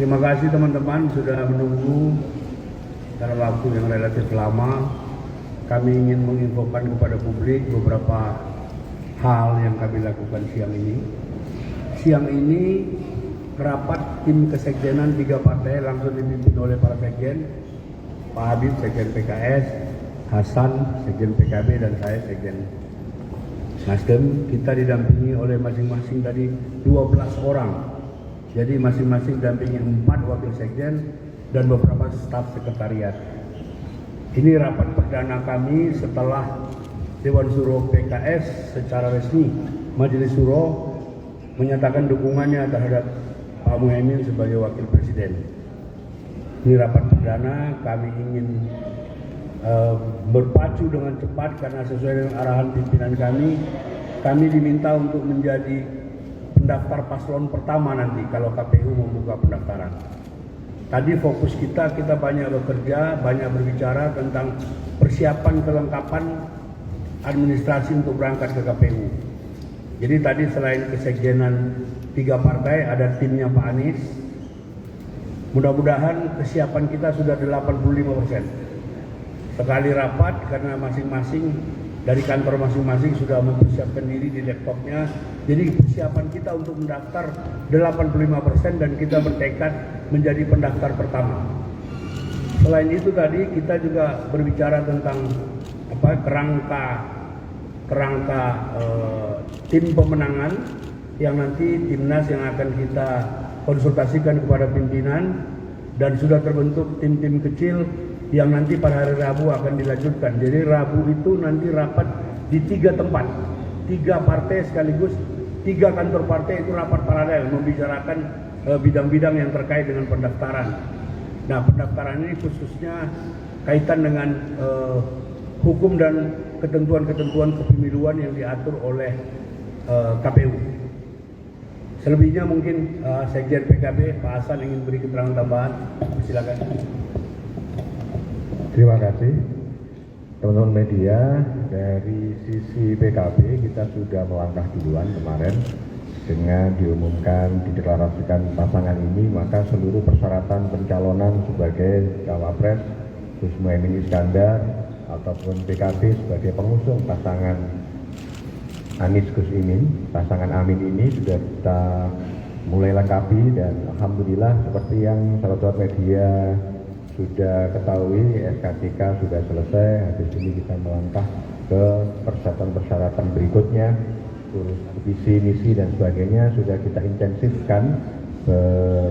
Terima kasih teman-teman sudah menunggu dalam waktu yang relatif lama. Kami ingin menginfokan kepada publik beberapa hal yang kami lakukan siang ini. Siang ini rapat tim kesekjenan 3 partai langsung dipimpin oleh para sekjen, Pak Habib sekjen PKS, Hasan sekjen PKB, dan saya sekjen Nasdem. Kita didampingi oleh masing-masing tadi 12 orang. Jadi masing-masing dampingi 4 wakil sekjen dan beberapa staf sekretariat. Ini rapat perdana kami setelah Dewan Syuro PKS secara resmi, Majelis Syuro menyatakan dukungannya terhadap Pak Muhaimin sebagai wakil presiden. Ini rapat perdana, kami ingin berpacu dengan cepat karena sesuai dengan arahan pimpinan kami diminta untuk menjadi pendaftar paslon pertama nanti kalau KPU membuka pendaftaran. Tadi fokus kita banyak bekerja, banyak berbicara tentang persiapan kelengkapan administrasi untuk berangkat ke KPU. Jadi tadi selain kesekjenan 3 partai ada timnya Pak Anies. Mudah-mudahan kesiapan kita sudah 85%. Sekali rapat karena masing-masing dari kantor masing-masing sudah mempersiapkan diri di laptopnya. Jadi persiapan kita untuk mendaftar 85% dan kita bertekad menjadi pendaftar pertama. Selain itu tadi kita juga berbicara tentang kerangka tim pemenangan yang nanti timnas yang akan kita konsultasikan kepada pimpinan, dan sudah terbentuk tim-tim kecil yang nanti pada hari Rabu akan dilanjutkan. Jadi Rabu itu nanti rapat di 3 tempat, 3 partai sekaligus, 3 kantor partai itu rapat paralel membicarakan bidang-bidang yang terkait dengan pendaftaran. Nah, pendaftaran ini khususnya kaitan dengan hukum dan ketentuan-ketentuan kepemiluan yang diatur oleh KPU. Selebihnya mungkin Sekjen PKB Pak Hasan ingin beri keterangan tambahan. Silakan. Terima kasih teman-teman media. Dari sisi PKB kita sudah melangkah duluan kemarin dengan diumumkan, dideklarasikan pasangan ini, maka seluruh persyaratan pencalonan sebagai cawapres Gus Muhaimin Iskandar ataupun PKB sebagai pengusung pasangan Anies Gus Imin, pasangan Amin ini sudah kita mulai lengkapi, dan alhamdulillah seperti yang sahabat media sudah ketahui, SK3 sudah selesai. Habis ini kita melangkah ke persyaratan-persyaratan berikutnya, terus visi, misi dan sebagainya sudah kita intensifkan,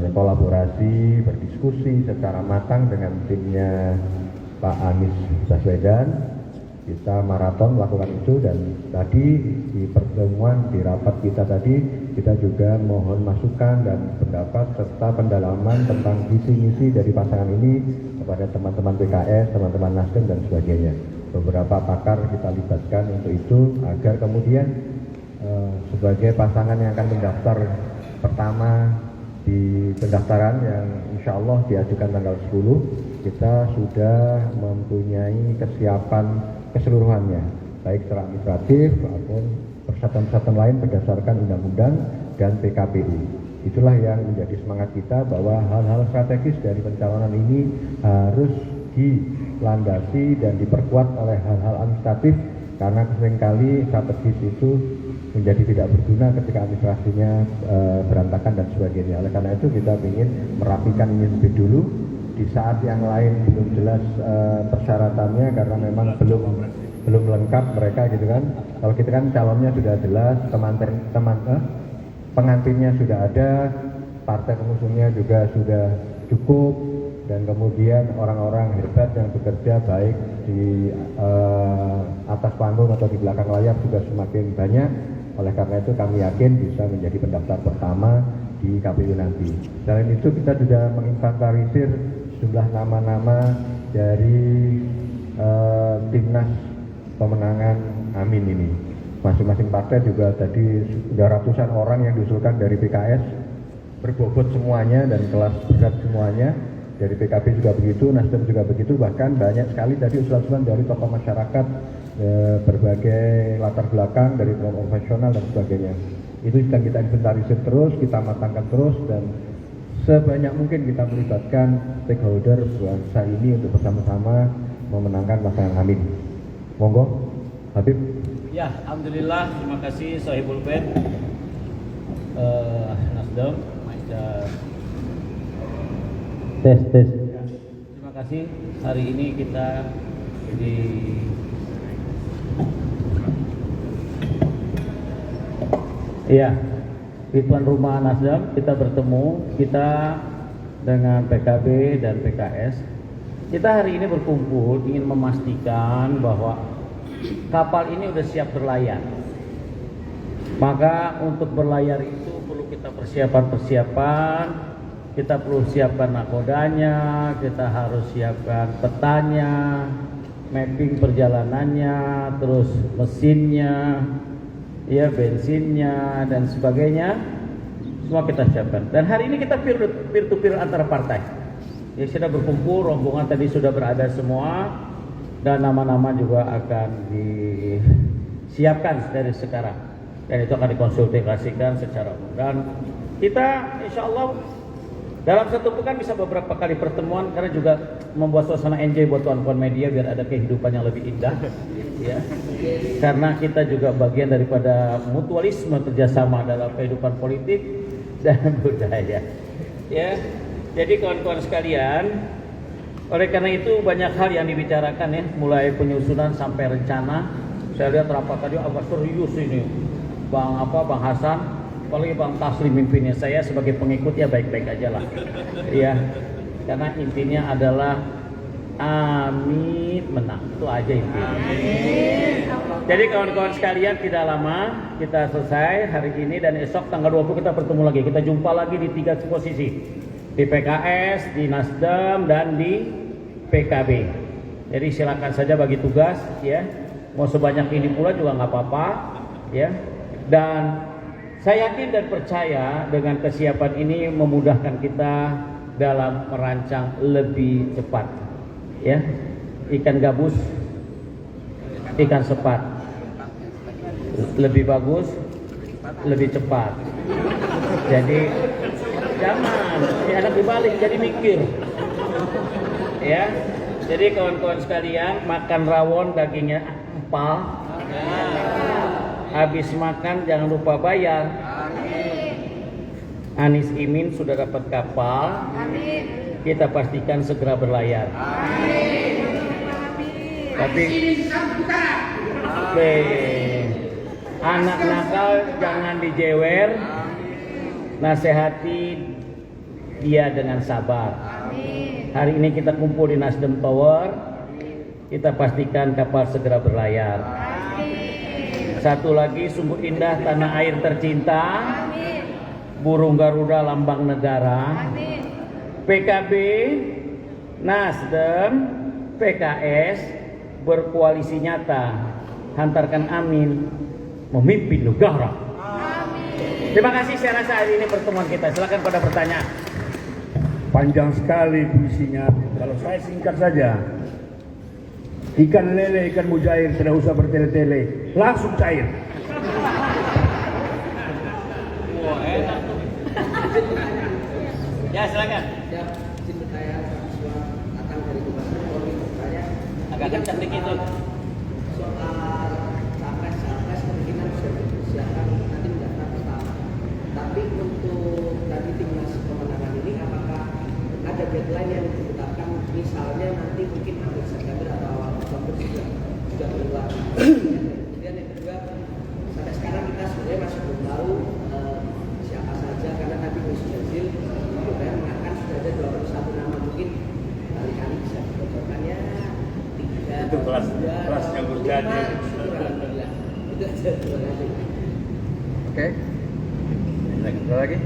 berkolaborasi, berdiskusi secara matang dengan timnya Pak Anies Baswedan. Kita maraton melakukan itu, dan tadi di pertemuan di rapat kita tadi kita juga mohon masukan dan pendapat serta pendalaman tentang visi misi dari pasangan ini kepada teman-teman PKS, teman-teman Nasdem dan sebagainya. Beberapa pakar kita libatkan untuk itu agar kemudian sebagai pasangan yang akan mendaftar pertama di pendaftaran yang insya Allah diajukan tanggal 10, kita sudah mempunyai kesiapan keseluruhannya, baik secara administratif maupun persyaratan-persyaratan lain berdasarkan undang-undang dan PKPU. Itulah yang menjadi semangat kita bahwa hal-hal strategis dari pencalonan ini harus dilandasi dan diperkuat oleh hal-hal administratif, karena seringkali strategis itu menjadi tidak berguna ketika administrasinya berantakan dan sebagainya. Oleh karena itu kita ingin merapikan ini lebih dulu. Di saat yang lain belum jelas persyaratannya karena memang belum lengkap mereka gitu kan. Kalau kita kan calonnya sudah jelas, pengantinnya sudah ada, partai pengusungnya juga sudah cukup, dan kemudian orang-orang hebat yang bekerja baik di atas panggung atau di belakang layar juga semakin banyak. Oleh karena itu kami yakin bisa menjadi pendaftar pertama di KPU nanti. Selain itu kita sudah menginventarisir jumlah nama-nama dari timnas pemenangan Amin ini. Masing-masing partai juga tadi sudah ratusan orang yang diusulkan dari PKS, berbobot semuanya dan kelas berat semuanya. Dari PKB juga begitu, Nasdem juga begitu, bahkan banyak sekali tadi usulan-usulan dari tokoh masyarakat, berbagai latar belakang dari profesional dan sebagainya. Itu sedang kita inventarisir terus, kita matangkan terus, dan sebanyak mungkin kita melibatkan stakeholder bangsa ini untuk bersama-sama memenangkan pasangan Amin. Monggo, Habib. Ya, alhamdulillah, terima kasih Sohibul Bed, Nasdem, tes. Ya, terima kasih. Hari ini kita di di tuan rumah Nasdem kita bertemu, kita dengan PKB dan PKS. Kita hari ini berkumpul ingin memastikan bahwa kapal ini sudah siap berlayar. Maka untuk berlayar itu perlu kita persiapan. Kita perlu siapkan nakodanya, kita harus siapkan petanya, mapping perjalanannya, terus mesinnya, ya bensinnya dan sebagainya. Semua kita siapkan. Dan hari ini kita peer to peer antara partai. Ya, sudah berkumpul, rombongan tadi sudah berada semua dan nama-nama juga akan disiapkan dari sekarang. Dan itu akan dikonsultasikan secara umum. Dan kita insya Allah dalam satu pekan bisa beberapa kali pertemuan karena juga membuat suasana enjoy buat kawan-kawan media biar ada kehidupan yang lebih indah, ya. Karena kita juga bagian daripada mutualisme kerjasama dalam kehidupan politik dan budaya, ya. Jadi kawan-kawan sekalian, oleh karena itu banyak hal yang dibicarakan ya, mulai penyusunan sampai rencana. Saya lihat rapat tadi agak serius ini, Bang Hasan. Apalagi Bang Taslim mimpinnya, saya sebagai pengikut ya baik-baik aja lah, ya. Karena intinya adalah Amin menang, itu aja intinya. Jadi kawan-kawan sekalian, tidak lama kita selesai hari ini dan esok tanggal 20 kita bertemu lagi. Kita jumpa lagi di 3 posisi, di PKS, di Nasdem dan di PKB. Jadi silakan saja bagi tugas, ya. Mau sebanyak ini pula juga nggak apa-apa, ya. Dan saya yakin dan percaya dengan kesiapan ini memudahkan kita dalam merancang lebih cepat, ya. Ikan gabus, ikan sepat, lebih bagus, lebih cepat. Jadi jangan anak dibalik, jadi mikir, ya. Jadi kawan-kawan sekalian, makan rawon dagingnya empal. Habis makan jangan lupa bayar. Anies Imin sudah dapat kapal. Kita pastikan segera berlayar. Tapi anak nakal jangan dijewer. Nasihati dia dengan sabar. Hari ini kita kumpul di Nasdem Tower. Kita pastikan kapal segera berlayar. Satu lagi, sungguh indah tanah air tercinta. Burung Garuda lambang negara. PKB, Nasdem, PKS berkoalisi nyata. Hantarkan Amin memimpin negara. Terima kasih, saya rasa hari ini pertemuan kita. Silakan pada pertanyaan. Panjang sekali puisinya. Kalau saya singkat saja. Ikan lele, ikan mujair, tidak usah bertele-tele, langsung cair. Wah, enak tuh. Ya, silakan. Ya, izin bertanya soal datang dari Gubernur Polri bertanya Agak kencang dikit tuh. soal capres kemungkinan sudah dipersiapkan nanti mendaftar pertama. Tapi untuk dari timnas pemenangan ini apakah ada deadline yang ditetapkan, misalnya nanti mungkin akhir September atau awal Oktober sudah keluar. Kemudian yang kedua, sampai sekarang kita sebenarnya masih belum tahu siapa saja karena tadi Gus Jazil mengatakan sudah ada 21 nama, mungkin kali-kali bisa dibocorkan ya 3 Itu kelasnya Gus Jazil. Alhamdulillah. Itu aja, terima kasih. Oke. Ada lagi?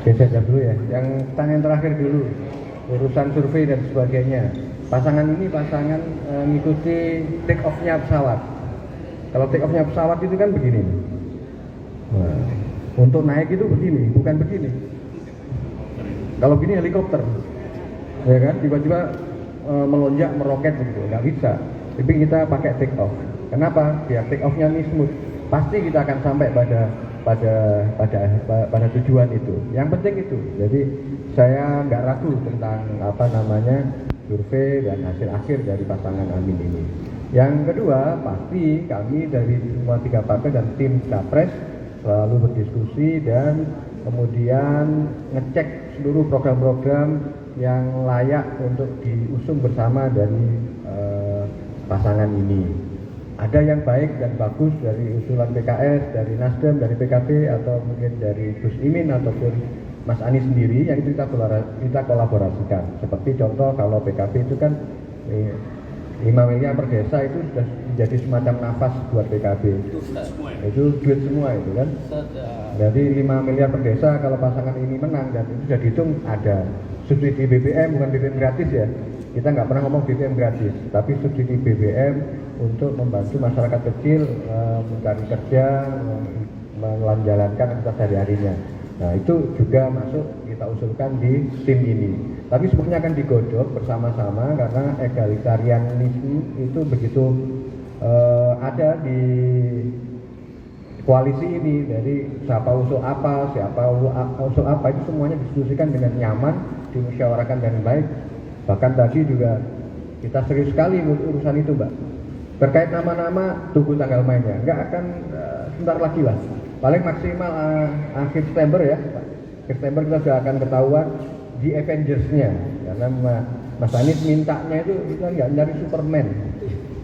Oke, saya jawab dulu ya. Yang pertanyaan terakhir dulu, urusan survei dan sebagainya. Pasangan ini ngikuti take off-nya pesawat. Kalau take off-nya pesawat itu kan begini. Nah, untuk naik itu begini, bukan begini. Kalau gini helikopter, ya kan? Tiba-tiba melonjak, meroket begitu, nggak bisa. Tapi kita pakai take off. Kenapa? Biar take off-nya ini smooth. Pasti kita akan sampai pada tujuan itu. Yang penting itu. Jadi saya nggak ragu tentang survei dan hasil akhir dari pasangan Amin ini. Yang kedua, pasti kami dari semua 3 partai dan tim Capres selalu berdiskusi dan kemudian ngecek seluruh program-program yang layak untuk diusung bersama dari pasangan ini. Ada yang baik dan bagus dari usulan PKS, dari Nasdem, dari PKB, atau mungkin dari Gus Imin ataupun Mas Anies sendiri, yang itu kita kolaborasikan. Seperti contoh kalau PKB itu kan 5 miliar per desa itu sudah menjadi semacam nafas buat PKB. Itu duit semua itu kan. Jadi 5 miliar per desa kalau pasangan ini menang, dan itu sudah dihitung ada subsidi BBM, bukan BBM gratis ya. Kita nggak pernah ngomong BBM gratis, tapi subsidi BBM untuk membantu masyarakat kecil mencari kerja, menjalankan aktivitas sehari-harinya. Nah, itu juga masuk kita usulkan di tim ini. Tapi semuanya akan digodok bersama-sama karena egalitarianisme itu begitu ada di koalisi ini. Jadi siapa usul apa itu semuanya didiskusikan dengan nyaman, dimusyawarahkan dengan baik. Bahkan tadi juga kita serius sekali urusan itu, Mbak. Terkait nama-nama, tunggu tanggal mainnya. Nggak akan sebentar lagi lah. Paling maksimal akhir September ya. Akhir September kita sudah akan ketahuan di Avengers-nya. Karena Mas Anies mintanya itu kita nggak nyari Superman.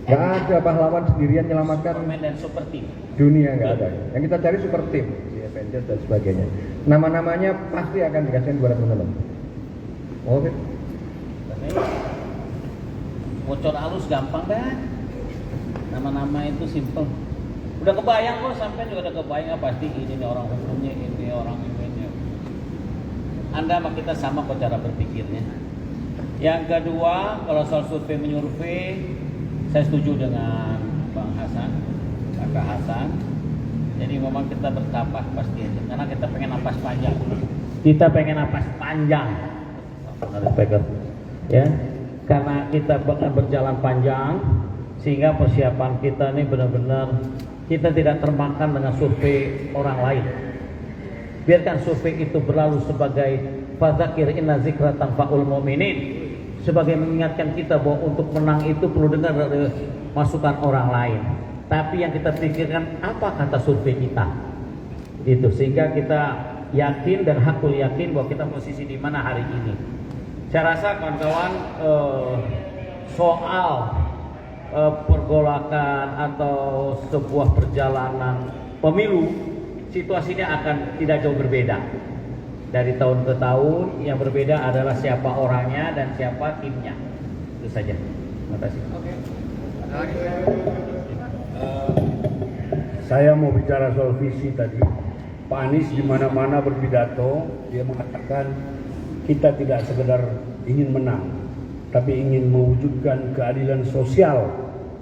Nggak ada pahlawan sendirian menyelamatkan Superman dan Super Team. Dunia, nggak ada. Yang kita cari Super Team di Avengers dan sebagainya. Nama-namanya pasti akan dikasih kepada teman-teman. Oke. Bocor halus gampang dah. Nama-nama itu simple. Udah kebayang kok, sampai juga udah kebayang pasti ini nih orang hukumnya, ini orang ini. Anda sama kita sama kok cara berpikirnya. Yang kedua, kalau soal survei menyurvei, saya setuju dengan Bang Hasan, Kakak Hasan. Jadi memang kita bertambah pasti aja, karena kita pengen napas panjang. Kita pengen napas panjang. Harus pegang. Ya, karena kita akan berjalan panjang, sehingga persiapan kita ini benar-benar kita tidak termakan dengan survei orang lain. Biarkan survei itu berlalu sebagai fadzakir inna dzikra tanfa'ul mu'minin, sebagai mengingatkan kita bahwa untuk menang itu perlu dengar dari masukan orang lain. Tapi yang kita pikirkan apa kata survei kita. Itu sehingga kita yakin dan hakul yakin bahwa kita posisi di mana hari ini. Saya rasa kawan-kawan soal pergolakan atau sebuah perjalanan pemilu, situasinya akan tidak jauh berbeda dari tahun ke tahun. Yang berbeda adalah siapa orangnya dan siapa timnya. Itu saja. Terima kasih. Saya mau bicara soal visi tadi. Pak Anies di mana-mana berpidato, dia mengatakan kita tidak sekedar ingin menang, tapi ingin mewujudkan keadilan sosial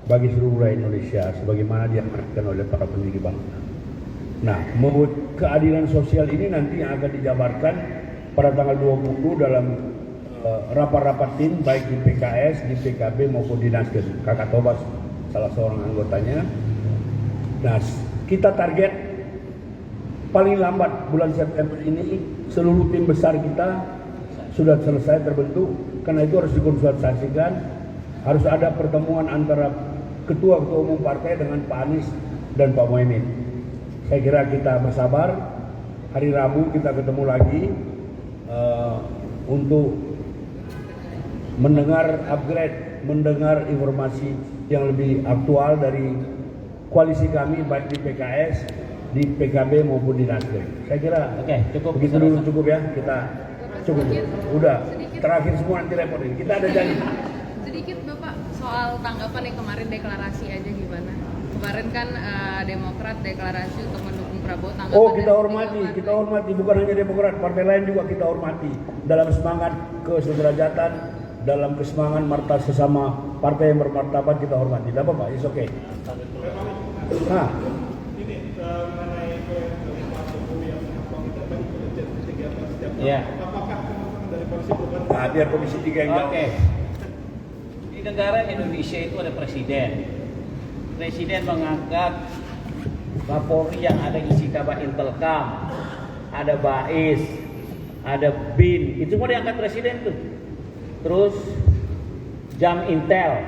bagi seluruh rakyat Indonesia sebagaimana diamanatkan oleh para pendiri bangsa. Nah, keadilan sosial ini nanti yang akan dijabarkan pada tanggal 20 dalam rapat-rapat tim baik di PKS, di PKB maupun di Nasdem. Kakak Tobas salah seorang anggotanya. Nah, kita target paling lambat bulan September ini seluruh tim besar kita sudah selesai terbentuk. Karena itu harus dikonsultasikan, harus ada pertemuan antara ketua-ketua umum partai dengan Pak Anies dan Pak Muhaimin. Saya kira kita bersabar, hari Rabu kita ketemu lagi untuk mendengar upgrade, mendengar informasi yang lebih aktual dari koalisi kami baik di PKS, di PKB maupun di Nasdem. Saya kira cukup. Begitu dulu cukup ya, kita cukup. Udah, terakhir semua nanti repot ini. Kita ada janji. Sedikit Bapak soal tanggapan yang kemarin deklarasi aja gimana? Kemarin kan Demokrat deklarasi untuk mendukung Prabowo tanggapan Oh, dari kita hormati, ketiga kita partai. hormati. Bukan hanya Demokrat, partai lain juga kita hormati. Dalam semangat kesederajatan, dalam kesemangat martabat sesama partai yang bermartabat kita hormati. Tidak apa-apa, it's okay. Nah, Ya. nah biar Komisi 3 yang jawab. Oke. Di negara Indonesia itu ada presiden. Presiden mengangkat Kapolri yang ada isi Kabah Intelkam, ada Bais, ada BIN, itu semua diangkat presiden tuh. Terus Jam Intel.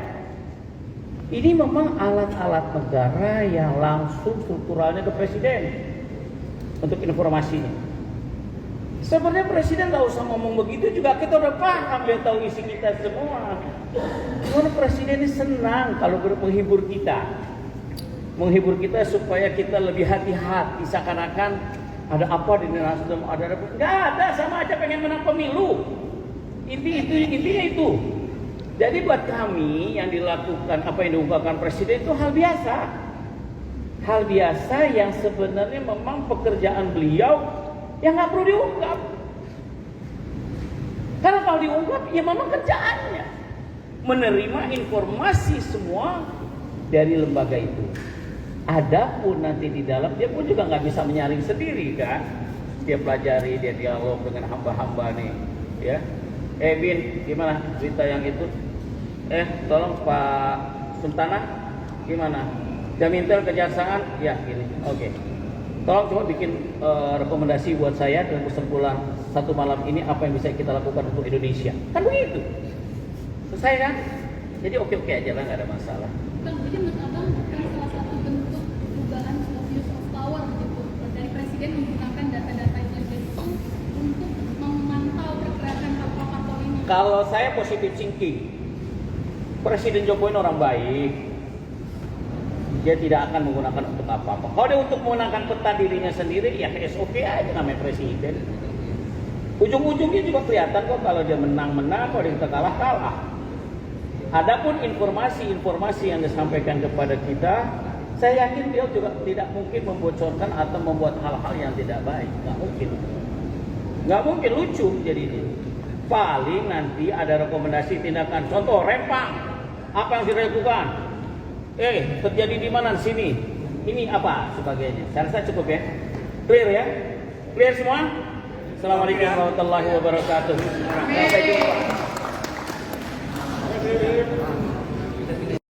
Ini memang alat-alat negara yang langsung strukturalnya ke presiden untuk informasinya. Sebenarnya presiden nggak usah ngomong begitu juga, kita udah paham, dia tahu isi kita semua. Karena presiden ini senang kalau menghibur kita supaya kita lebih hati-hati, seakan-akan ada apa di Nasdem, ada nggak ada, sama aja pengen menang pemilu. Intinya itu. Jadi buat kami yang dilakukan apa yang diungkapkan presiden itu hal biasa yang sebenarnya memang pekerjaan beliau yang nggak perlu diungkap. Karena kalau diungkap ya memang kerjaannya menerima informasi semua dari lembaga itu. Adapun nanti di dalam dia pun juga nggak bisa menyaring sendiri kan. Dia pelajari, dia dialog dengan hamba-hamba nih, ya. Bin, gimana berita yang itu? Tolong Pak Sultana, gimana? Jamintel kejaksaan, ya gini. Oke. Tolong coba bikin rekomendasi buat saya dan kesimpulan satu malam ini apa yang bisa kita lakukan untuk Indonesia. Kan begitu. Selesai kan? Jadi oke-oke aja lah, nggak ada masalah. Bang, jadi menurut Abang kan salah satu bentuk perubahan abuse of power gitu dari presiden menggunakan data-data intelijen itu untuk memantau pergerakan kapal-kapal ini. Kalau saya positif thinking, Presiden Jokowi ini orang baik. Dia tidak akan menggunakan untuk apa-apa. Kalau dia untuk menggunakan peta dirinya sendiri, ya SOP aja namanya presiden. Ujung-ujungnya juga kelihatan kok, kalau dia menang-menang, kalau dia kalah-kalah. Adapun informasi-informasi yang disampaikan kepada kita, saya yakin dia juga tidak mungkin membocorkan atau membuat hal-hal yang tidak baik. Nggak mungkin lucu jadi ini. Paling nanti ada rekomendasi tindakan. Contoh rempang. Apa yang dilakukan? Terjadi di mana sini? Ini apa sebagainya? Saya rasa cukup ya. Clear ya? Clear semua? Assalamualaikum warahmatullahi wabarakatuh. Sampai jumpa.